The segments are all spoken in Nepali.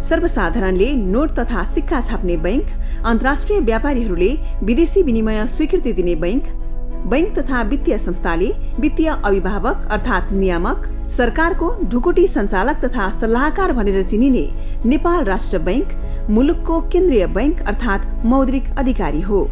सर्वसाधारणले नोट तथा सिक्का छाप्ने बैंक, अन्तर्राष्ट्रिय व्यापारीहरूले विदेशी विनिमय स्वीकृति दिने बैंक, बैंक तथा वित्तीय संस्थाले वित्तीय अभिभावक अर्थात् नियामक, सरकारको ढुकुटी सञ्चालक तथा सल्लाहकार भनेर चिनिने नेपाल राष्ट्र बैंक मुलुकको केन्द्रीय बैंक अर्थात् मौद्रिक अधिकारी हो।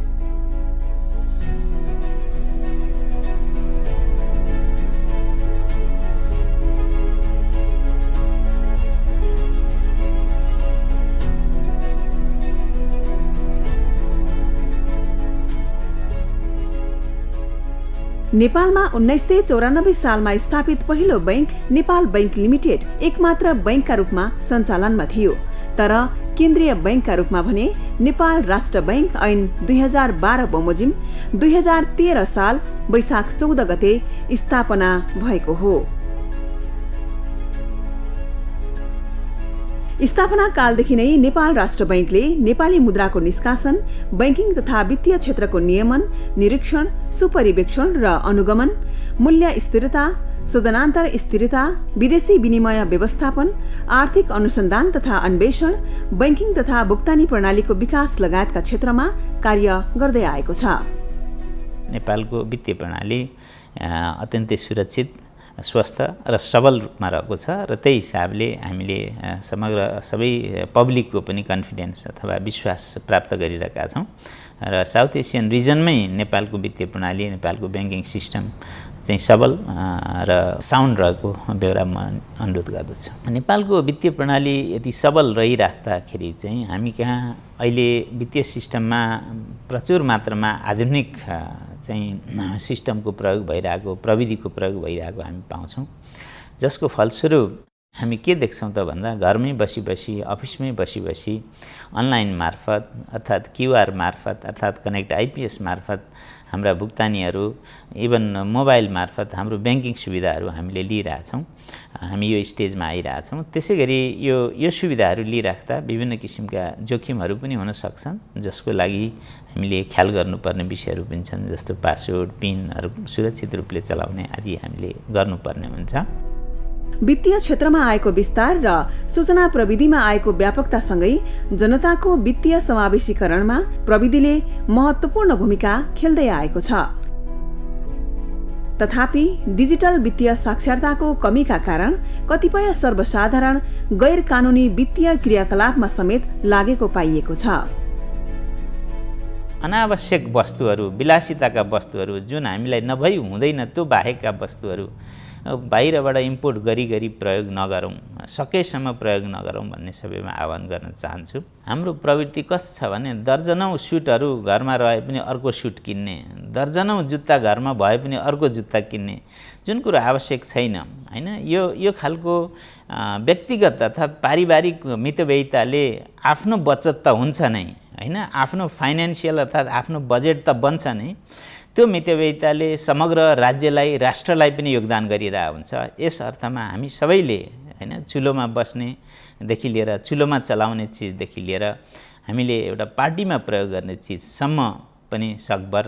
नेपालमा 1994 सालमा स्थापित पहिलो बैंक नेपाल बैंक लिमिटेड एकमात्र बैंकका रूपमा सञ्चालनमा थियो। तर केन्द्रीय बैंकका रूपमा भने नेपाल राष्ट्र बैंक ऐन 2012 बमोजिम 2013 साल वैशाख 14 गते स्थापना भएको हो। स्थापना कालदेखि नै नेपाल राष्ट्र बैंकले नेपाली मुद्राको निष्कासन, बैंकिङ तथा वित्तीय क्षेत्रको नियमन, निरीक्षण, सुपरिवेक्षण र अनुगमन, मूल्य स्थिरता, शोधनान्तर स्थिरता, विदेशी विनिमय व्यवस्थापन, आर्थिक अनुसन्धान तथा अन्वेषण, बैंकिङ तथा भुक्तानी प्रणालीको विकास लगायतका क्षेत्रमा कार्य गर्दै आएको छ। नेपालको वित्तीय प्रणाली अत्यन्तै सुरक्षित, स्वस्थ र सबल रूपमा रहेको छ र त्यही हिसाबले हामीले समग्र सबै पब्लिकको पनि कन्फिडेन्स अथवा विश्वास प्राप्त गरिरहेका छौँ र साउथ एसियन रिजनमै नेपालको वित्तीय प्रणाली, नेपालको ब्याङ्किङ सिस्टम चाहिँ सबल र साउन्ड रहेको बेहोरा म अनुरोध गर्दछु। नेपालको वित्तीय प्रणाली यति सबल रहिराख्दाखेरि चाहिँ हामी कहाँ अहिले वित्तीय सिस्टममा प्रचुर मात्रामा आधुनिक चाहिँ सिस्टमको प्रयोग भइरहेको, प्रविधिको प्रयोग भइरहेको हामी पाउँछौँ, जसको फलस्वरूप हामी के देख्छौँ त भन्दा घरमै बसी अफिसमै बसी अनलाइन मार्फत अर्थात् क्युआर मार्फत अर्थात् कनेक्ट आइपिएस मार्फत हाम्रा भुक्तानीहरू, इभन मोबाइल मार्फत हाम्रो ब्याङ्किङ सुविधाहरू हामीले लिइरहेछौँ। हामी यो स्टेजमा आइरहेछौँ। त्यसै गरी यो सुविधाहरू लिइराख्दा विभिन्न किसिमका जोखिमहरू पनि हुन सक्छन्, जसको लागि हामीले ख्याल गर्नुपर्ने विषयहरू पनि छन्, जस्तो पासवर्ड, पिनहरू सुरक्षित रूपले चलाउने आदि हामीले गर्नुपर्ने हुन्छ। वित्तीय क्षेत्रमा आएको विस्तार र सूचना प्रविधिमा आएको व्यापकतासँगै जनताको वित्तीय समावेशीकरणमा प्रविधिले महत्त्वपूर्ण भूमिका खेल्दै आएको छ। तथापि डिजिटल वित्तीय साक्षरताको कमीका कारण कतिपय सर्वसाधारण गैर कानुनी वित्तीय क्रियाकलापमा समेत लागेको पाइएको छ। अनावश्यक वस्तुहरू, विलासिताका वस्तुहरू जुन हामीलाई नभई हुँदैन त्यो बाहेकका वस्तुहरू बाहिरबाट इम्पोर्ट गरी प्रयोग नगरौँ, सकेसम्म प्रयोग नगरौँ भन्ने सबैमा आह्वान गर्न चाहन्छु। हाम्रो प्रवृत्ति कस्तो छ भने दर्जनौँ सुटहरू घरमा रहे पनि अर्को सुट किन्ने, दर्जनौँ जुत्ता घरमा भए पनि अर्को जुत्ता किन्ने, जुन कुरो आवश्यक छैन हैन। यो खालको व्यक्तिगत अर्थात् पारिवारिक मितव्ययिताले आफ्नो बचत त हुन्छ नै हैन, आफ्नो फाइनेन्सियल अर्थात् आफ्नो बजेट त बन्छ नै, त्यो मितव्ययिताले समग्र राज्यलाई, राष्ट्रलाई पनि योगदान गरिरहेको हुन्छ। यस अर्थमा हामी सबैले हैन चुलोमा बस्नेदेखि लिएर चुलोमा चलाउने चिजदेखि लिएर हामीले एउटा पार्टीमा प्रयोग गर्ने चिजसम्म पनि सकभर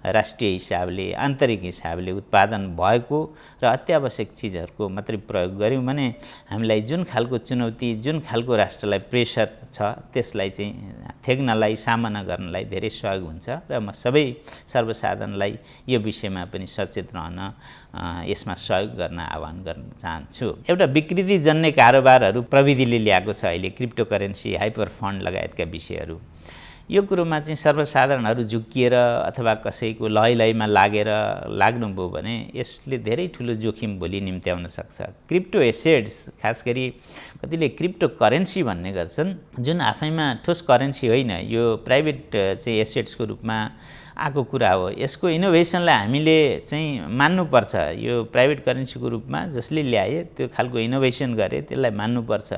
राष्ट्रिय हिसाबले, आन्तरिक हिसाबले उत्पादन भएको र अत्यावश्यक चिजहरूको मात्रै प्रयोग गऱ्यौँ भने हामीलाई जुन खालको चुनौती, जुन खालको राष्ट्रलाई प्रेसर छ त्यसलाई चाहिँ थेग्नलाई, सामना गर्नलाई धेरै सहयोग हुन्छ र म सबै सर्वसाधारणलाई यो विषयमा पनि सचेत रहन, यसमा सहयोग गर्न आह्वान गर्न चाहन्छु। एउटा विकृतिजन्य कारोबारहरू प्रविधिले ल्याएको छ अहिले, क्रिप्टो करेन्सी, हाइपर फन्ड लगायतका विषयहरू। यो कुरोमा चाहिँ सर्वसाधारणहरू झुक्किएर अथवा कसैको लयमा लाग्नुभयो भने यसले धेरै ठुलो जोखिम भोलि निम्त्याउन सक्छ। क्रिप्टो एसेट्स, खास गरी कतिले क्रिप्टो करेन्सी भन्ने गर्छन्, जुन आफैमा ठोस करेन्सी होइन, यो प्राइभेट चाहिँ एसेट्सको रूपमा आएको कुरा हो। यसको इनोभेसनलाई हामीले चाहिँ मान्नुपर्छ। यो प्राइभेट करेन्सीको रूपमा जसले ल्याए त्यो खालको इनोभेसन गरे त्यसलाई मान्नुपर्छ।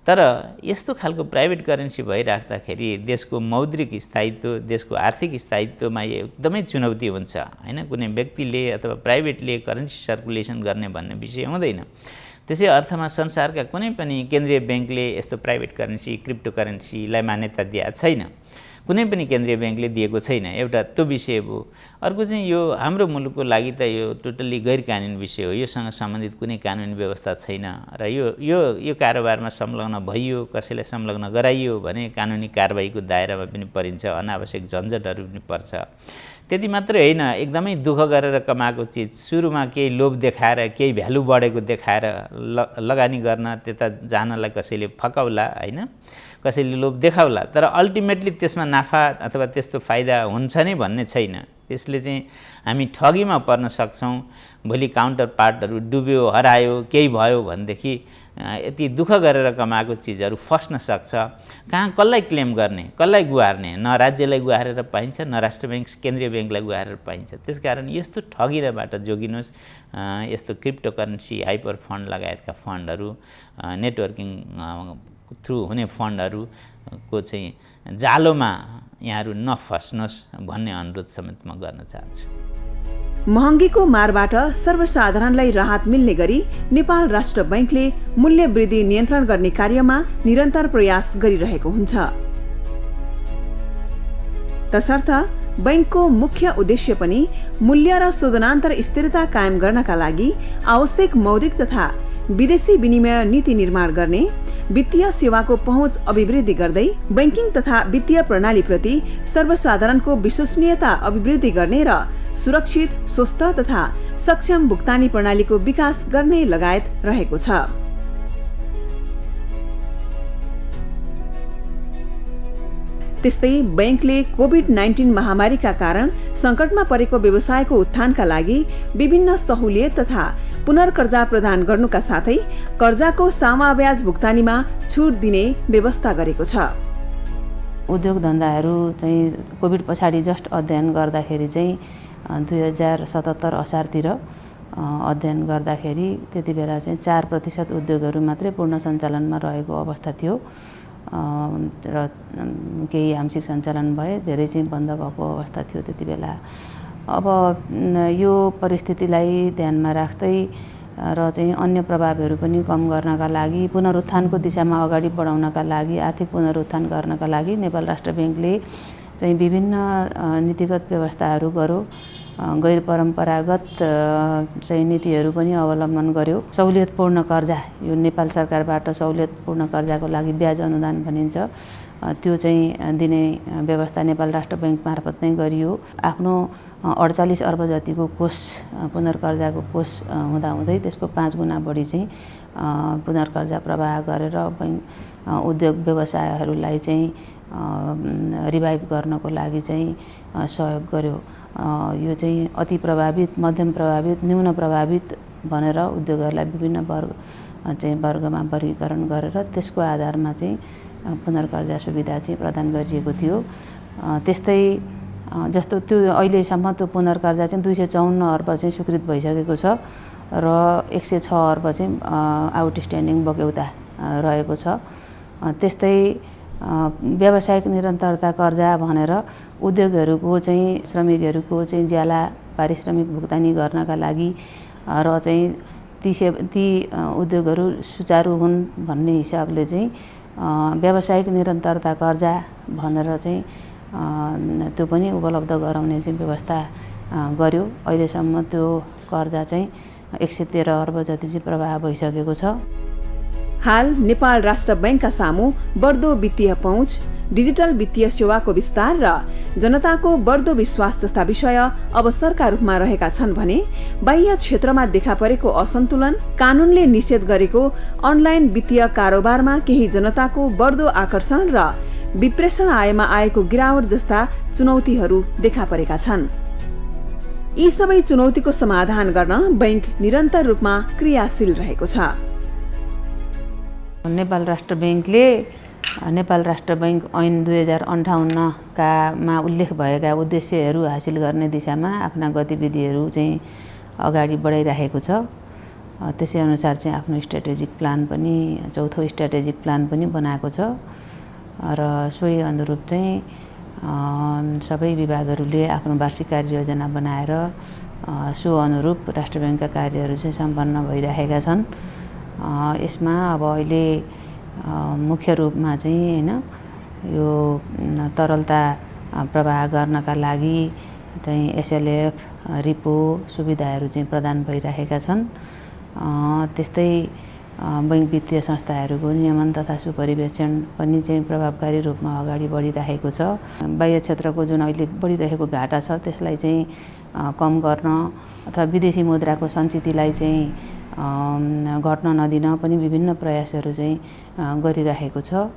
तर यस्तो खालको प्राइभेट करेन्सी भइराख्दाखेरि देशको मौद्रिक स्थायित्व, देशको आर्थिक स्थायित्वमा एकदमै चुनौती हुन्छ हैन। कुनै व्यक्तिले अथवा प्राइभेटले करेन्सी सर्कुलेसन गर्ने भन्ने विषय हुँदैन। त्यसै अर्थमा संसारका कुनै पनि केन्द्रीय ब्याङ्कले यस्तो प्राइभेट करेन्सी, क्रिप्टो करेन्सीलाई मान्यता दिएको छैन। कुनै पनि केन्द्रीय ब्याङ्कले दिएको छैन। एउटा त्यो विषय भयो। अर्को चाहिँ यो हाम्रो मुलुकको लागि त यो टोटल्ली गैर कानुनी विषय हो। योसँग सम्बन्धित कुनै कानुनी व्यवस्था छैन र यो कारोबारमा संलग्न भइयो, कसैलाई संलग्न गराइयो भने कानुनी कारबाहीको दायरामा पनि परिन्छ, अनावश्यक झन्झटहरू पनि पर्छ। त्यति मात्रै होइन, एकदमै दुःख गरेर कमाएको चिज सुरुमा केही लोभ देखाएर, केही भ्यालु बढेको देखाएर लगानी गर्न त्यता जानलाई कसैले फकाउला होइन, कसैले लोभ देखाउला, तर अल्टिमेटली त्यसमा नाफा अथवा त्यस्तो फाइदा हुन्छ नै भन्ने छैन। त्यसले चाहिँ हामी ठगीमा पर्न सक्छौँ। भोलि काउन्टर पार्टहरू डुब्यो, हरायो, केही भयो भनेदेखि यति दुःख गरेर कमाएको चिजहरू फस्न सक्छ। कहाँ कसलाई क्लेम गर्ने, कसलाई गुहार्ने? न राज्यलाई गुहारेर पाइन्छ, न राष्ट्र ब्याङ्क केन्द्रीय ब्याङ्कलाई गुहारेर पाइन्छ। त्यसकारण यस्तो ठगिनबाट जोगिनुहोस्। यस्तो क्रिप्टो करेन्सी, हाइपर फन्ड लगायतका फन्डहरू, नेटवर्किङ थ्रु हुने फन्डहरूको चाहिँ जालोमा यहाँहरू नफस्नुहोस् भन्ने अनुरोध समेत म गर्न चाहन्छु। महँगीको मारबाट सर्वसाधारणलाई राहत मिल्ने गरी नेपाल राष्ट्र बैंकले मूल्य वृद्धि नियन्त्रण गर्ने कार्यमा निरन्तर प्रयास गरिरहेको हुन्छ। तसर्थ बैंकको मुख्य उद्देश्य पनि मूल्य र शोधनान्तर स्थिरता कायम गर्नका लागि आवश्यक मौद्रिक तथा विदेशी विनिमय नीति निर्माण गर्ने, वित्तीय सेवाको पहुँच अभिवृद्धि गर्दै बैंकिङ तथा वित्तीय प्रणालीप्रति सर्वसाधारणको विश्वसनीयता अभिवृद्धि गर्ने र सुरक्षित, स्वस्थ तथा सक्षम भुक्तानी प्रणालीको विकास गर्ने लगायत रहेको छ। त्यस्तै बैंकले कोभिड-19 महामारीका कारण संकटमा परेको व्यवसायको उत्थानका लागि विभिन्न सहुलियत तथा पुनर्कर्जा प्रदान गर्नुका साथै कर्जाको सामाव्याज भुक्तानीमा छुट दिने व्यवस्था गरेको छ। उद्योग धन्दाहरू चाहिँ कोभिड पछाडि जस्ट अध्ययन गर्दाखेरि चाहिँ 2077 असारतिर अध्ययन गर्दाखेरि त्यति बेला चाहिँ 4% उद्योगहरू मात्रै पूर्ण सञ्चालनमा रहेको अवस्था थियो र केही आंशिक सञ्चालन भए, धेरै चाहिँ बन्द भएको अवस्था थियो त्यति बेला। अब यो परिस्थितिलाई ध्यानमा राख्दै र चाहिँ अन्य प्रभावहरू पनि कम गर्नका लागि, पुनरुत्थानको दिशामा अगाडि बढाउनका लागि, आर्थिक पुनरुत्थान गर्नका लागि नेपाल राष्ट्र बैंकले चाहिँ विभिन्न नीतिगत व्यवस्थाहरू गर्यो। गैर परम्परागत चाहिँ नीतिहरू पनि अवलम्बन गर्यो। सहुलियतपूर्ण कर्जा, यो नेपाल सरकारबाट सहुलियतपूर्ण कर्जाको लागि ब्याज अनुदान भनिन्छ, त्यो चाहिँ दिने व्यवस्था नेपाल राष्ट्र बैंक मार्फत नै गरियो। आफ्नो 48 अर्ब जतिको कोष, पुनर्कर्जाको कोष हुँदाहुँदै त्यसको 5 गुणा बढी चाहिँ पुनर्कर्जा प्रवाह गरेर बैंक उद्योग व्यवसायहरूलाई चाहिँ रिभाइभ गर्नको लागि चाहिँ सहयोग गर्यो। यो चाहिँ अति प्रभावित, मध्यम प्रभावित, न्यून प्रभावित भनेर उद्योगहरूलाई विभिन्न वर्गमा वर्गीकरण गरेर त्यसको आधारमा चाहिँ पुनर्कर्जा सुविधा चाहिँ प्रदान गरिएको थियो। त्यस्तै जस्तो त्यो अहिलेसम्म त्यो पुनर्कर्जा चाहिँ 254 अर्ब चाहिँ स्वीकृत भइसकेको छ र 106 अर्ब चाहिँ आउटस्ट्यान्डिङ बगौता रहेको छ। त्यस्तै व्यावसायिक निरन्तरता कर्जा भनेर उद्योगहरूको चाहिँ श्रमिकहरूको चाहिँ ज्याला पारिश्रमिक भुक्तानी गर्नका लागि र चाहिँ ती उद्योगहरू सुचारू हुन् भन्ने हिसाबले चाहिँ व्यावसायिक निरन्तरता कर्जा भनेर चाहिँ त्यो पनि उपलब्ध गराउने चाहिँ व्यवस्था गर्यो। अहिलेसम्म त्यो कर्जा चाहिँ 113 अर्ब जति चाहिँ प्रवाह भइसकेको छ। हाल नेपाल राष्ट्र बैंकका सामु बढ्दो वित्तीय पहुँच, डिजिटल वित्तीय सेवाको विस्तार र जनताको बढ्दो विश्वास जस्ता विषय अवसरका रूपमा रहेका छन् भने बाह्य क्षेत्रमा देखा परेको असन्तुलन, कानूनले निषेध गरेको अनलाइन वित्तीय कारोबारमा केही जनताको बढ्दो आकर्षण र विप्रेषण आयमा आएको गिरावट जस्ता चुनौतीहरू देखा परेका छन्। यी सबै चुनौतीको समाधान गर्न बैंक निरन्तर रूपमा क्रियाशील रहेको छ। नेपाल राष्ट्र बैंकले नेपाल राष्ट्र बैंक ऐन 2058 मा उल्लेख भएका उद्देश्यहरू हासिल गर्ने दिशामा आफ्ना गतिविधिहरू चाहिँ अगाडि बढाइरहेको छ। त्यसै अनुसार चाहिँ आफ्नो स्ट्र्याटेजिक प्लान पनि, चौथो स्ट्र्याटेजिक प्लान पनि बनाएको छ र सोही अनुरूप चाहिँ सबै विभागहरूले आफ्नो वार्षिक कार्ययोजना बनाएर सो अनुरूप राष्ट्र बैंकका कार्यहरू चाहिँ सम्पन्न भइरहेका छन्। यसमा अब अहिले मुख्य रूपमा चाहिँ हैन यो तरलता प्रवाह गर्नका लागि चाहिँ एसएलएफ रिपो सुविधाहरू चाहिँ प्रदान भइरहेका छन्। त्यस्तै बैङ्क वित्तीय संस्थाहरूको नियमन तथा सुपरिवेक्षण पनि चाहिँ प्रभावकारी रूपमा अगाडि बढिरहेको छ। बाह्य क्षेत्रको जुन अहिले बढिरहेको घाटा छ त्यसलाई चाहिँ कम गर्न अथवा विदेशी मुद्राको सञ्चितलाई चाहिँ घट्न नदिन पनि विभिन्न प्रयासहरू चाहिँ गरिरहेको छ।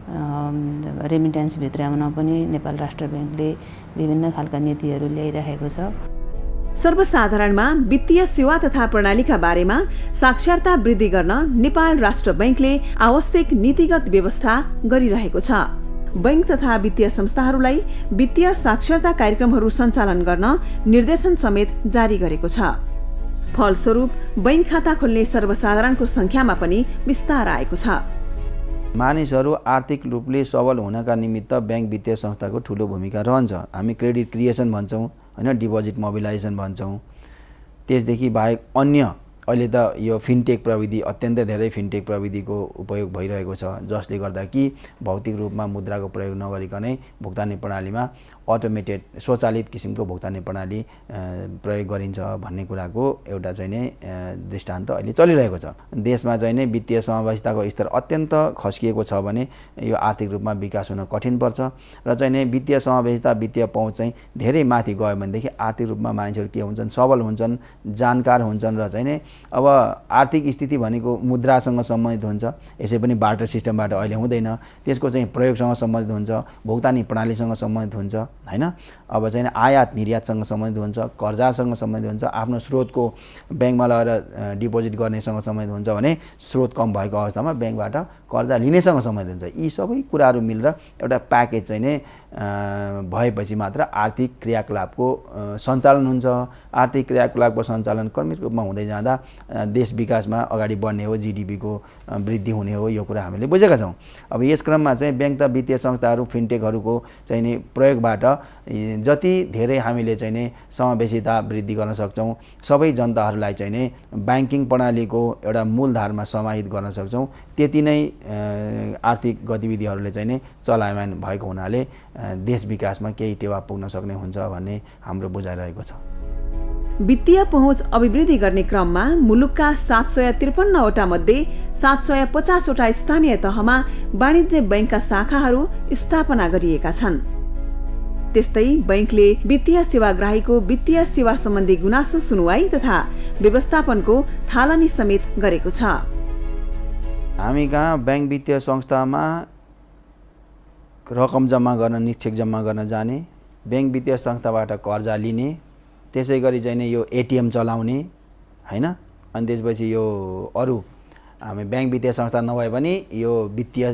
रेमिट्यान्स भित्राउन पनि नेपाल राष्ट्र ब्याङ्कले विभिन्न खालका नीतिहरू ल्याइरहेको छ। सर्वसाधारणमा वित्तीय सेवा तथा प्रणालीका बारेमा साक्षरता वृद्धि गर्न नेपाल राष्ट्र बैंकले आवश्यक नीतिगत व्यवस्था गरिरहेको छ। बैंक तथा वित्तीय संस्थाहरूलाई वित्तीय साक्षरता कार्यक्रमहरू सञ्चालन गर्न निर्देशन समेत जारी गरेको छ। फलस्वरूप बैंक खाता खोल्ने सर्वसाधारणको संख्यामा पनि विस्तार आएको छ। मानिसहरू आर्थिक रूपले सबल हुनका निमित्त बैंक वित्तीय संस्थाको ठुलो भूमिका रहन्छ। हामी क्रेडिट क्रिएसन भन्छौँ हैन, डिपोजिट मोबिलाइजेसन भन्छौँ। त्यसदेखि बाहेक अन्य अहिले त यो फिनटेक प्रविधि अत्यन्तै धेरै फिनटेक प्रविधिको उपयोग भइरहेको छ, जसले गर्दा कि भौतिक रूपमा मुद्राको प्रयोग नगरिकनै भुक्तानी प्रणालीमा अटोमेटेड स्वचालित किसिमको भुक्तानी प्रणाली प्रयोग गरिन्छ भन्ने कुराको एउटा चाहिँ नै दृष्टान्त अहिले चलिरहेको छ। देशमा चाहिँ नै वित्तीय समावेशिताको स्तर अत्यन्त खस्किएको छ भने यो आर्थिक रूपमा विकास हुन कठिन पर्छ र चाहिँ नै वित्तीय समावेशिता वित्तीय पहुँच चाहिँ धेरै माथि गयो भनेदेखि आर्थिक रूपमा मानिसहरू के हुन्छन्, सबल हुन्छन्, जानकार हुन्छन् र चाहिँ नै अब आर्थिक स्थिति भनेको मुद्रासँग सम्बन्धित हुन्छ। यसै पनि बार्टर सिस्टमबाट अहिले हुँदैन, त्यसको चाहिँ प्रयोगसँग सम्बन्धित हुन्छ, भुक्तानी प्रणालीसँग सम्बन्धित हुन्छ हैन। अब चाहिँ आयात निर्यातसँग सम्बन्धित हुन्छ, कर्जासँग सम्बन्धित हुन्छ, आफ्नो स्रोतको ब्याङ्कमा लगेर डिपोजिट गर्नेसँग सम्बन्धित हुन्छ भने स्रोत कम भएको अवस्थामा ब्याङ्कबाट कर्जा लिनेसँग सम्बन्धित हुन्छ। यी सबै कुराहरू मिलेर एउटा प्याकेज चाहिँ नै भएपछि मात्र आर्थिक क्रियाकलापको सञ्चालन हुन्छ। आर्थिक क्रियाकलापको सञ्चालन क्रमिक रूपमा हुँदै जाँदा देश विकासमा अगाडि बढ्ने हो, जीडीपीको वृद्धि हुने हो, यो कुरा हामीले बुझेका छौँ। अब यस क्रममा चाहिँ ब्याङ्क त वित्तीय संस्थाहरू फिनटेकहरूको चाहिँ नि प्रयोगबाट जति धेरै हामीले चाहिँ नि समावेशिता वृद्धि गर्न सक्छौँ, सबै जनताहरूलाई चाहिँ नि ब्याङ्किङ प्रणालीको एउटा मूलधारमा समाहित गर्न सक्छौँ, त्यति नै आर्थिक गतिविधिहरूले चाहिँ नि चलायमान भएको हुनाले देश विकासमा केही टेवा पुग्न सक्ने हुन्छ भन्ने हाम्रो बुझाइरहेको छ। वित्तीय पहुँच अभिवृद्धि गर्ने क्रममा मुलुकका 753 वटा मध्ये 750 वटा स्थानीय तहमा वाणिज्य बैंकका शाखाहरू स्थापना गरिएका छन्। त्यस्तै बैंकले वित्तीय सेवाग्राहीको वित्तीय सेवा सम्बन्धी गुनासो सुनवाई तथा व्यवस्थापनको थालनी समेत गरेको छ। हामी कहाँ बैंक वित्तीय संस्थामा रकम जम्मा गर्न, निक्षेप जम्मा गर्न जाने, बैंक वित्तीय संस्थाबाट कर्जा लिने, त्यसै गरी चाहिँ नि यो एटिएम चलाउने हैन, अनि त्यसपछि यो अरू हामी बैंक वित्तीय संस्था नभए पनि यो वित्तीय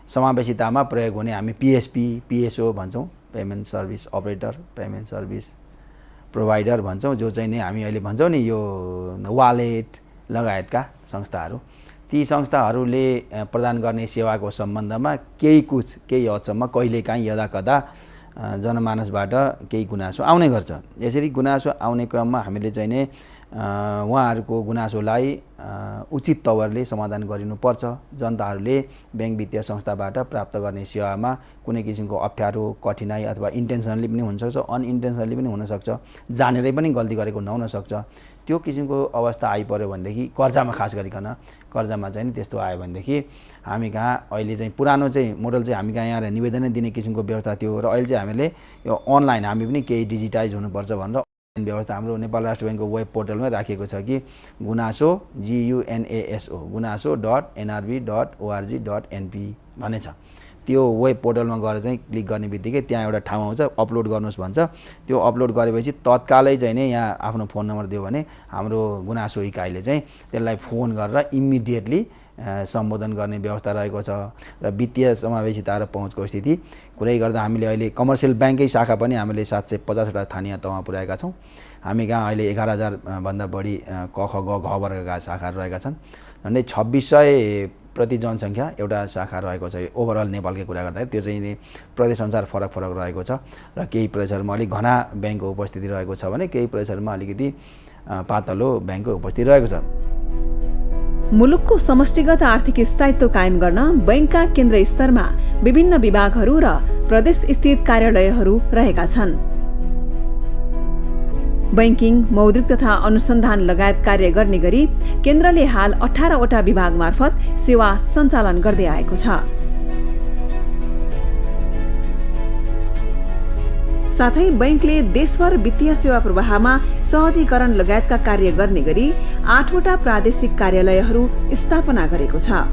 समावेशितामा प्रयोग हुने हामी पिएसपी, पिएसओ भन्छौँ, payment service operator, payment service provider भन्छौँ, जो चाहिँ नि हामी अहिले भन्छौँ नि यो वालेट लगायतका संस्थाहरू। ती संस्थाहरूले प्रदान गर्ने सेवाको सम्बन्धमा केही हदसम्म कहिलेकाहीँ यदाकदा जनमानसबाट केही गुनासो आउने गर्छ। यसरी गुनासो आउने क्रममा हामीले चाहिँ नि उहाँहरूको गुनासोलाई उचित तवरले समाधान गरिनुपर्छ। जनताहरूले ब्याङ्क वित्तीय संस्थाबाट प्राप्त गर्ने सेवामा कुनै किसिमको अप्ठ्यारो, कठिनाइ अथवा इन्टेन्सनली पनि हुनसक्छ, अनइन्टेन्सनली पनि हुनसक्छ, जानेरै पनि गल्ती गरेको नहुनसक्छ। त्यो किसिमको अवस्था आइपर्यो भनेदेखि कर्जामा खास गरिकन कर्जामा चाहिँ त्यस्तो आयो भनेदेखि हामी कहाँ अहिले चाहिँ पुरानो चाहिँ मोडल चाहिँ हामी कहाँ यहाँ निवेदनै दिने किसिमको व्यवस्था थियो र अहिले चाहिँ हामीले यो अनलाइन हामी पनि केही डिजिटाइज हुनुपर्छ भनेर व्यवस्था हाम्रो नेपाल राष्ट्र ब्याङ्कको वेब पोर्टलमै राखेको छ कि गुनासो GUNASO gunaso.nrb.org.np भन्ने छ। त्यो वेब पोर्टलमा गएर चाहिँ क्लिक गर्ने बित्तिकै त्यहाँ एउटा ठाउँ आउँछ, अपलोड गर्नुहोस् भन्छ। त्यो अपलोड गरेपछि तत्कालै चाहिँ नै यहाँ आफ्नो फोन नम्बर दियो भने हाम्रो गुनासो इकाइले चाहिँ त्यसलाई फोन गरेर इमिडिएटली सम्बोधन गर्ने व्यवस्था रहेको छ। र वित्तीय समावेशिता र पहुँचको स्थिति कुरै गर्दा हामीले अहिले कमर्सियल ब्याङ्कै शाखा पनि हामीले 750 वटा स्थानीय तहमा पुर्याएका छौँ। हामी कहाँ अहिले 11,000 भन्दा बढी क ख ग घ वर्गका शाखाहरू रहेका छन्। झन्डै 2600 प्रति जनसङ्ख्या एउटा शाखा रहेको छ। ओभरअल नेपालकै कुरा गर्दाखेरि त्यो चाहिँ प्रदेशअनुसार फरक रहेको छ र केही प्रदेशहरूमा अलिक घना ब्याङ्कको उपस्थिति रहेको छ भने केही प्रदेशहरूमा अलिकति पातलो ब्याङ्कको उपस्थिति रहेको छ। मुलुकको समष्टिगत आर्थिक स्थायित्व कायम गर्न बैंकका केन्द्र स्तरमा विभिन्न विभागहरू र प्रदेश स्थित कार्यालयहरू रहेका छन्। बैंकिङ, मौद्रिक तथा अनुसन्धान लगायत कार्य गर्ने गरी केन्द्रले हाल 18 वटा विभाग मार्फत सेवा सञ्चालन गर्दै आएको छ। साथै बैंकले देशभर वित्तीय सेवा प्रवाहमा सहजीकरण लगायतका कार्य गर्ने गरी 8 वटा प्रादेशिक कार्यालयहरू स्थापना गरेको छ।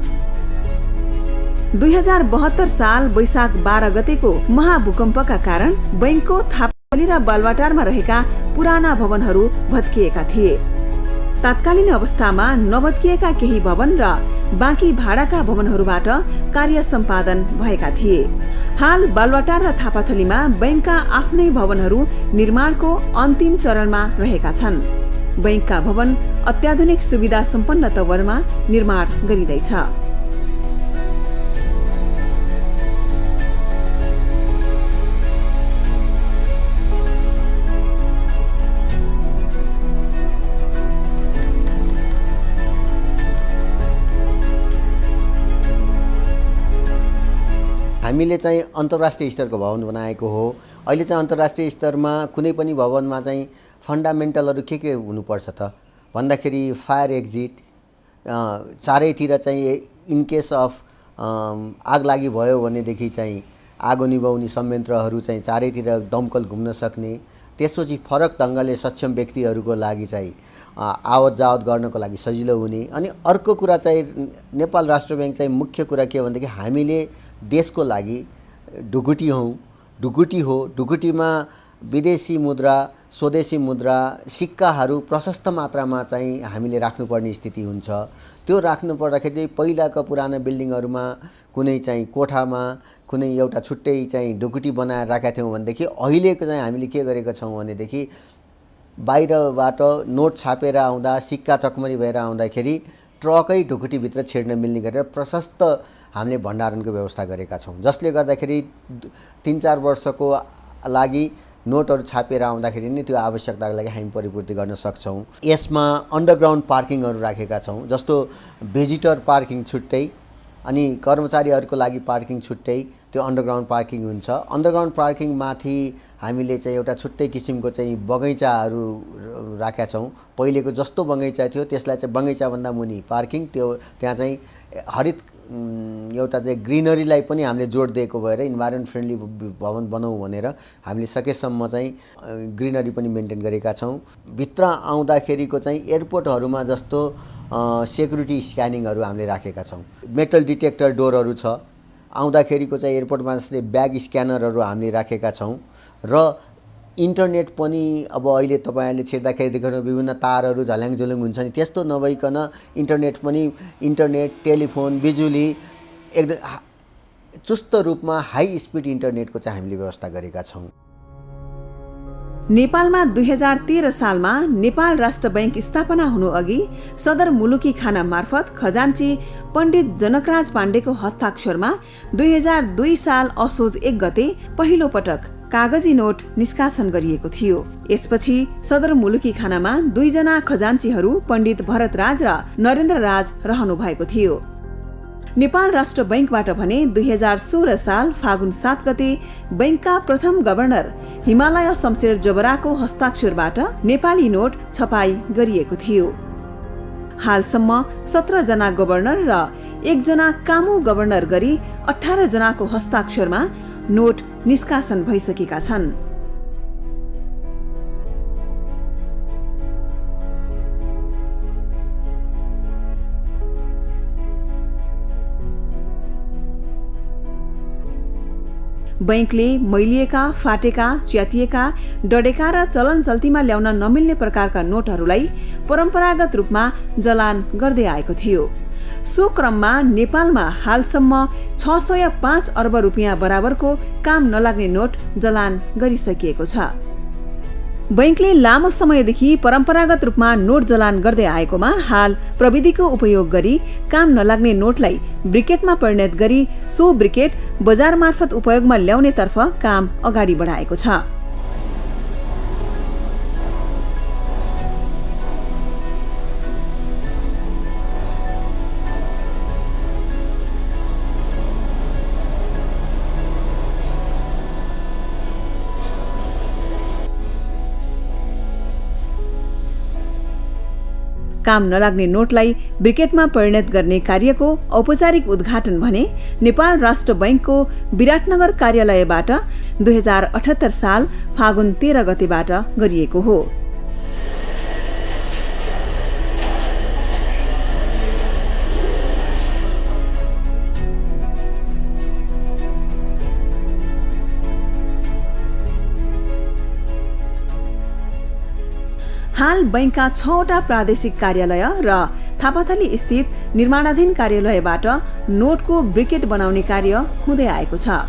2072 साल वैशाख 12 गतेको महाभूकम्पका कारण बैंकको थापाथली र बालुवाटारमा रहेका पुराना भवनहरू भत्किएका थिए। तात्कालीन अवस्थामा नभत्किएका केही भवन र बाँकी भाडाका भवनहरूबाट कार्य सम्पादन भएका थिए। हाल बालुवाटार र थापाथलीमा बैंकका आफ्नै भवनहरू निर्माणको अन्तिम चरणमा रहेका छन्। बैंकका भवन अत्याधुनिक सुविधा सम्पन्न तवरमा निर्माण गरिँदैछ। हामीले चाहिँ अन्तर्राष्ट्रिय स्तरको भवन बनाएको हो। अहिले चाहिँ अन्तर्राष्ट्रिय स्तरमा कुनै पनि भवनमा चाहिँ फन्डामेन्टलहरू के हुनुपर्छ त भन्दाखेरि फायर एक्जिट, चारैतिर चाहिँ इन केस अफ आग लागि भयो भनेदेखि चाहिँ आगो निभाउने संयन्त्रहरू चाहिँ चारैतिर दमकल घुम्न सक्ने, त्यसपछि फरक ढङ्गले सक्षम व्यक्तिहरूको लागि चाहिँ आवत जावत गर्नको लागि सजिलो हुने। अनि अर्को कुरा चाहिँ नेपाल राष्ट्र बैंक चाहिँ मुख्य कुरा के भनेदेखि हामीले देशको लागि ढुकुटी हो। ढुकुटीमा विदेशी मुद्रा, स्वदेशी मुद्रा, सिक्काहरू प्रशस्त मात्रामा चाहिँ हामीले राख्नुपर्ने स्थिति हुन्छ। त्यो राख्नु पर्दाखेरि पहिलाको पुरानो बिल्डिङहरूमा कुनै चाहिँ कोठामा कुनै एउटा छुट्टै चाहिँ ढुकुटी बनाएर राखेका थियौँ भनेदेखि अहिलेको चाहिँ हामीले के गरेका छौँ भनेदेखि बाहिरबाट नोट छापेर आउँदा, सिक्का चकमरी भएर आउँदाखेरि ट्रकै ढुकुटीभित्र छिर्न मिल्ने गरेर प्रशस्त हामीले भण्डारणको व्यवस्था गरेका छौँ, जसले गर्दाखेरि 3-4 वर्षको लागि नोटहरू छापेर आउँदाखेरि नै त्यो आवश्यकताको लागि हामी परिपूर्ति गर्न सक्छौँ। यसमा अन्डरग्राउन्ड पार्किङहरू राखेका छौँ, जस्तो भिजिटर पार्किङ छुट्टै अनि कर्मचारीहरूको लागि पार्किङ छुट्टै, त्यो अन्डरग्राउन्ड पार्किङ हुन्छ। अन्डरग्राउन्ड पार्किङ माथि हामीले चाहिँ एउटा छुट्टै किसिमको चाहिँ बगैँचाहरू राखेका छौँ। पहिलेको जस्तो बगैँचा थियो त्यसलाई चाहिँ बगैँचाभन्दा मुनि पार्किङ, त्यो त्यहाँ चाहिँ हरित एउटा चाहिँ ग्रिनरीलाई पनि हामीले जोड दिएको भएर इन्भाइरोमेन्ट फ्रेन्डली भवन बनाऊँ भनेर हामीले सकेसम्म चाहिँ ग्रिनरी पनि मेन्टेन गरेका छौँ। भित्र आउँदाखेरिको चाहिँ एयरपोर्टहरूमा जस्तो सेक्युरिटी स्क्यानिङहरू हामीले राखेका छौँ। मेटल डिटेक्टर डोरहरू छ। आउँदाखेरिको चाहिँ एयरपोर्टमा जस्तै ब्याग स्क्यानरहरू हामीले राखेका छौँ र इन्टरनेट पनि अब अहिले तपाईँहरूले छिर्दाखेरि देख्नु विभिन्न तारहरू झल्याङझुलुङ हुन्छ नि, त्यस्तो नभइकन इन्टरनेट, टेलिफोन, बिजुली एकदम चुस्त रूपमा हाई स्पिड इन्टरनेटको चाहिँ हामीले व्यवस्था गरेका छौँ। नेपालमा 2013 सालमा नेपाल राष्ट्र बैंक स्थापना हुनु अघि सदर मुलुकी खाना मार्फत खजान्ची पण्डित जनकराज पाण्डेको हस्ताक्षरमा 2002 साल असोज 1 गते पहिलो पटक कागजी नोट निष्कासन गरिएको थियो। यसपछि सदर मुलुकी खानामा 2 जना खजान्चीहरू पण्डित भरतराज र नरेन्द्र राज रहनु भएको थियो। नेपाल राष्ट्र बैंकबाट भने 2016 साल फागुन 7 गते बैंकका प्रथम गभर्नर हिमालय शमशेर जबराको हस्ताक्षरबाट नेपाली नोट छपाई गरिएको थियो। हालसम्म 17 जना गभर्नर र 1 जना कामु गभर्नर गरी 18 जनाको हस्ताक्षरमा नोट निष्कासन भइसकेका छन्। बैंकले मैलिएका, फाटेका, च्यातिएका, डढेका र चलन चल्तीमा ल्याउन नमिल्ने प्रकारका नोटहरूलाई परम्परागत रूपमा जलान गर्दै आएको थियो। सो क्रममा नेपालमा हालसम्म 605 अर्ब रुपियाँ बराबरको काम नलाग्ने नोट जलान गरिसकिएको छ। बैंकले लामो समयदेखि परम्परागत रूपमा नोट जलान गर्दै आएकोमा हाल प्रविधिको उपयोग गरी काम नलाग्ने नोटलाई ब्रिकेटमा परिणत गरी सो ब्रिकेट बजार मार्फत उपयोगमा ल्याउनेतर्फ काम अगाडि बढाएको छ। काम नलाग्ने नोटलाई ब्रिकेटमा परिणत गर्ने कार्यको औपचारिक उद्घाटन भने नेपाल राष्ट्र बैंकको विराटनगर कार्यालयबाट 2078 साल फागुन 13 गतेबाट गरिएको हो। हाल बैंकका 6वटा प्रादेशिक कार्यालय र थापाथली स्थित निर्माणाधीन कार्यालयबाट नोटको ब्रिकेट बनाउने कार्य हुँदै आएको छ।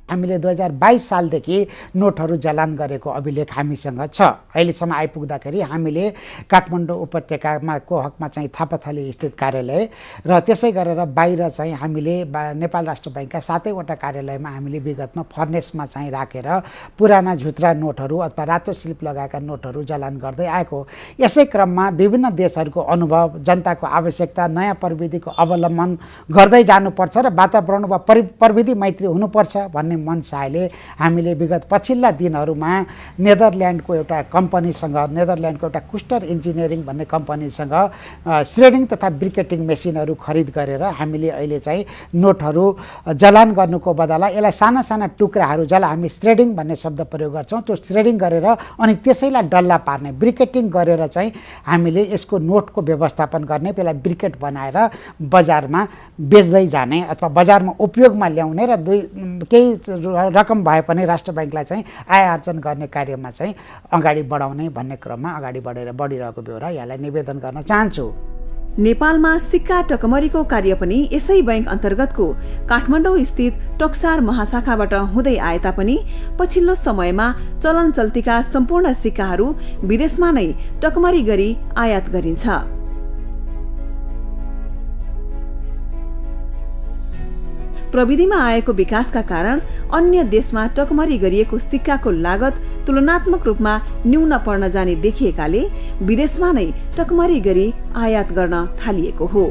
हामीले 2022 सालदेखि नोटहरू जलान गरेको अभिलेख हामीसँग छ। अहिलेसम्म आइपुग्दाखेरि हामीले काठमाडौँ उपत्यकामा को हकमा चाहिँ थापाथली स्थित कार्यालय र त्यसै गरेर बाहिर चाहिँ हामीले नेपाल राष्ट्र बैंकका 7वटा कार्यालयमा हामीले विगतमा फर्नेसमा चाहिँ राखेर पुराना झुत्रा नोटहरू अथवा रातो स्लिप लगाएका नोटहरू जलान गर्दै आएको। यसै क्रममा विभिन्न देशहरूको अनुभव, जनताको आवश्यकता, नयाँ प्रविधिको अवलम्बन गर्दै जानुपर्छ र वातावरण वा प्रविधि मैत्री हुनुपर्छ भन्ने मनसायले हामीले विगत पछिल्ला दिनहरूमा नेदरल्यान्डको एउटा कम्पनीसँग, नेदरल्यान्डको एउटा कुस्टर इन्जिनियरिङ भन्ने कम्पनीसँग श्रेडिङ तथा ब्रिकेटिङ मेसिनहरू खरिद गरेर हामीले अहिले चाहिँ नोटहरू जलान गर्नुको बदला यसलाई साना साना टुक्राहरू जसलाई हामी श्रेडिङ भन्ने शब्द प्रयोग गर्छौँ, त्यो श्रेडिङ गरेर अनि त्यसैलाई डल्ला पार्ने, ब्रिकेटिङ गरेर चाहिँ हामीले यसको नोटको व्यवस्थापन गर्ने, त्यसलाई ब्रिकेट बनाएर बजारमा बेच्दै जाने अथवा बजारमा उपयोगमा ल्याउने र केही रकम भए पनि राष्ट्र बैंकलाई चाहिँ आय आर्जन गर्ने कार्यमा चाहिँ अगाडि बढाउने भन्ने क्रममा अगाडि बढिरहेको बेहोरा यहाँलाई निवेदन गर्न चाहन्छु। नेपालमा सिक्का टकमरीको कार्य पनि यसै बैंक अन्तर्गतको काठमाडौँ स्थित टक्सार महाशाखाबाट हुँदै आए तापनि पछिल्लो समयमा चलन चल्तीका सम्पूर्ण सिक्काहरू विदेशमा नै टकमरी गरी आयात गरिन्छ। प्रविधिमा आएको विकासका कारण अन्य देशमा टकमरी गरिएको सिक्काको लागत तुलनात्मक रूपमा न्यून पर्न जाने देखिएकाले विदेशमा नै टकमरी गरी आयात गर्न थालिएको हो।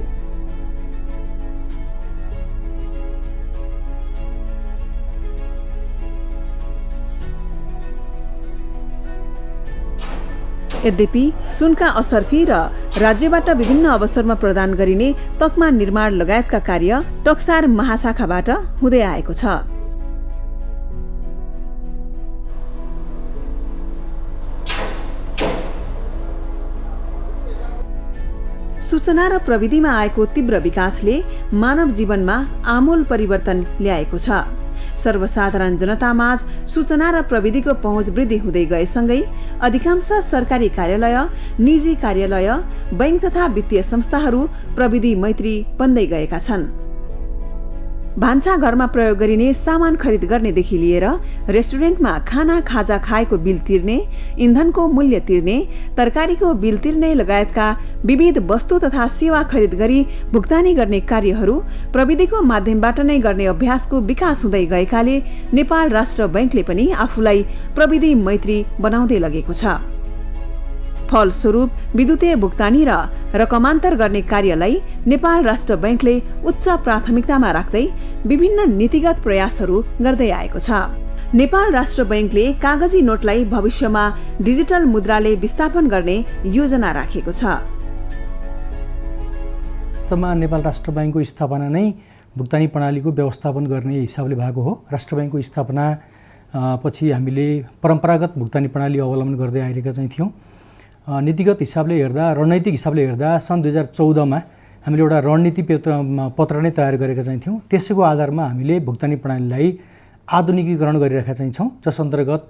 यद्यपि सुनका असर्फी र राज्यबाट विभिन्न अवसरमा प्रदान गरिने तकमा निर्माण लगायतका कार्य टक्सार महाशाखाबाट हुँदै आएको छ। सूचना र प्रविधिमा आएको तीव्र विकासले मानव जीवनमा आमूल परिवर्तन ल्याएको छ। सर्वसाधारण जनतामाझ सूचना र प्रविधिको पहुँच वृद्धि हुँदै गएसँगै अधिकांश सरकारी कार्यालय, निजी कार्यालय, बैंक तथा वित्तीय संस्थाहरू प्रविधि मैत्री बन्दै गएका छन्। भान्साघरमा प्रयोग गरिने सामान खरिद गर्नेदेखि लिएर रेस्टुरेन्टमा खाना खाजा खाएको बिल तिर्ने, इन्धनको मूल्य तिर्ने, तरकारीको बिल तिर्ने लगायतका विविध वस्तु तथा सेवा खरिद गरी भुक्तानी गर्ने कार्यहरू प्रविधिको माध्यमबाट नै गर्ने अभ्यासको विकास हुँदै गएकाले नेपाल राष्ट्र बैंकले पनि आफूलाई प्रविधि मैत्री बनाउँदै लगेको छ। फलस्वरूप विद्युतीय भुक्तानी र रकमान्तर गर्ने कार्यलाई नेपाल राष्ट्र बैंकले उच्च प्राथमिकतामा राख्दै विभिन्न नीतिगत प्रयासहरू गर्दै आएको छ। नेपाल राष्ट्र बैंकले कागजी नोटलाई भविष्यमा डिजिटल मुद्राले विस्थापन गर्ने योजना राखेको छ। नेपाल राष्ट्र बैंकको स्थापना नै भुक्तानी प्रणालीको व्यवस्थापन गर्ने हिसाबले भएको हो। राष्ट्र बैंकको स्थापना पछि हामीले परम्परागत भुक्तानी प्रणाली अवलम्बन गर्दै आइरहेका चाहिँ थियौँ। नीतिगत हिसाबले हेर्दा, रणनीतिक हिसाबले हेर्दा सन् 2014मा हामीले एउटा रणनीति पत्र नै तयार गरेका चाहिँ थियौँ। त्यसैको आधारमा हामीले भुक्तानी प्रणालीलाई आधुनिकीकरण गरिरहेका चाहिँ छौँ, जस अन्तर्गत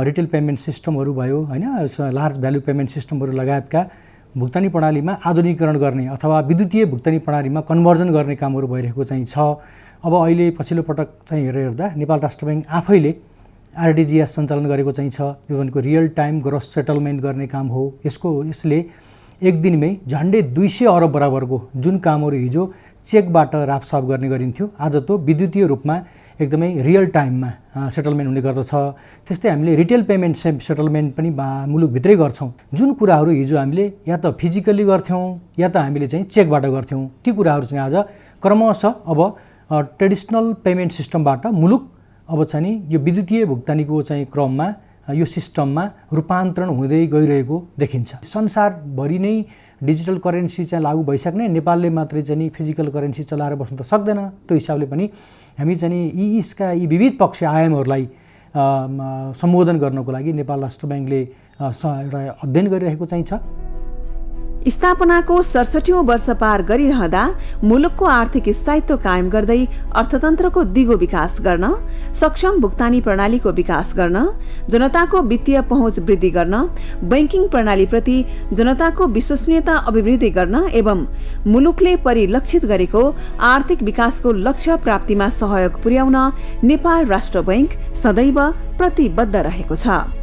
रिटेल पेमेन्ट सिस्टमहरू भयो, होइन, लार्ज भ्यालु पेमेन्ट सिस्टमहरू लगायतका भुक्तानी प्रणालीमा आधुनिकीकरण गर्ने अथवा विद्युतीय भुक्तानी प्रणालीमा कन्भर्जन गर्ने कामहरू भइरहेको चाहिँ छ। अब अहिले पछिल्लो पटक चाहिँ हेर्दा नेपाल राष्ट्र बैंक आफैले आरटिजिएस सञ्चालन गरेको चाहिँ छ। यो भनेको रियल टाइम ग्रोस सेटलमेन्ट गर्ने काम हो। यसले एक दिनमै झन्डै 200 अरब बराबरको जुन कामहरू हिजो चेकबाट रापसाप गर्ने गरिन्थ्यो, आज त्यो विद्युतीय रूपमा एकदमै रियल टाइममा सेटलमेन्ट हुने गर्दछ। त्यस्तै हामीले रिटेल पेमेन्ट सेटलमेन्ट पनि मुलुकभित्रै गर्छौँ। जुन कुराहरू हिजो हामीले या त फिजिकल्ली गर्थ्यौँ या त हामीले चाहिँ चेकबाट गर्थ्यौँ, ती कुराहरू चाहिँ आज क्रमशः अब ट्रेडिसनल पेमेन्ट सिस्टमबाट मुलुक अब चाहिँ नि यो विद्युतीय भुक्तानीको चाहिँ क्रममा यो सिस्टममा रूपान्तरण हुँदै गइरहेको देखिन्छ। संसारभरि नै डिजिटल करेन्सी चाहिँ लागू भइसक्ने, नेपालले मात्रै चाहिँ फिजिकल करेन्सी चलाएर बस्न त सक्दैन। त्यो हिसाबले पनि हामी चाहिँ यी विविध पक्ष आयामहरूलाई सम्बोधन गर्नको लागि नेपाल राष्ट्र ब्याङ्कले एउटा अध्ययन गरिरहेको चाहिँ छ। स्थापनाको 67औं वर्ष पार गरिरहँदा मुलुकको आर्थिक स्थायित्व कायम गर्दै अर्थतन्त्रको दिगो विकास गर्न, सक्षम भुक्तानी प्रणालीको विकास गर्न, जनताको वित्तीय पहुँच वृद्धि गर्न, बैंकिङ प्रणालीप्रति जनताको विश्वसनीयता अभिवृद्धि गर्न एवं मुलुकले परिलक्षित गरेको आर्थिक विकासको लक्ष्य प्राप्तिमा सहयोग पुर्याउन नेपाल राष्ट्र बैंक सदैव प्रतिबद्ध रहेको छ।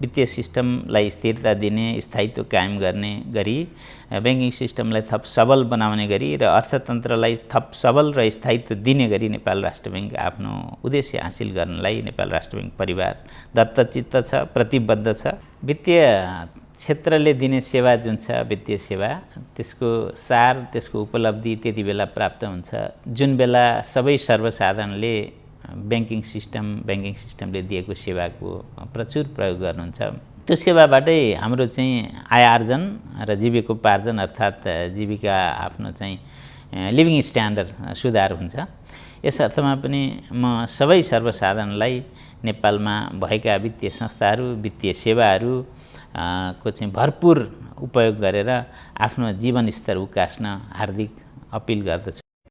वित्तीय सिस्टमलाई स्थिरता दिने, स्थायित्व कायम गर्ने गरी ब्याङ्किङ सिस्टमलाई थप सबल बनाउने गरी र अर्थतन्त्रलाई थप सबल र स्थायित्व दिने गरी नेपाल राष्ट्र ब्याङ्क आफ्नो उद्देश्य हासिल गर्नलाई नेपाल राष्ट्र ब्याङ्क परिवार दत्तचित्त छ, प्रतिबद्ध छ। वित्तीय क्षेत्रले दिने सेवा जुन छ, वित्तीय सेवा, त्यसको सार, त्यसको उपलब्धि त्यति बेला प्राप्त हुन्छ जुन बेला सबै सर्वसाधारणले ब्याङ्किङ सिस्टमले दिएको सेवाको प्रचुर प्रयोग गर्नुहुन्छ। त्यो सेवाबाटै हाम्रो चाहिँ आय आर्जन र जीविकोपार्जन अर्थात् जीविका आफ्नो चाहिँ लिभिङ स्ट्यान्डर्ड सुधार हुन्छ। यस अर्थमा पनि म सबै सर्वसाधारणलाई नेपालमा भएका वित्तीय संस्थाहरू, वित्तीय सेवाहरू को चाहिँ भरपुर उपयोग गरेर आफ्नो जीवनस्तर उकास्न हार्दिक अपिल गर्दछु।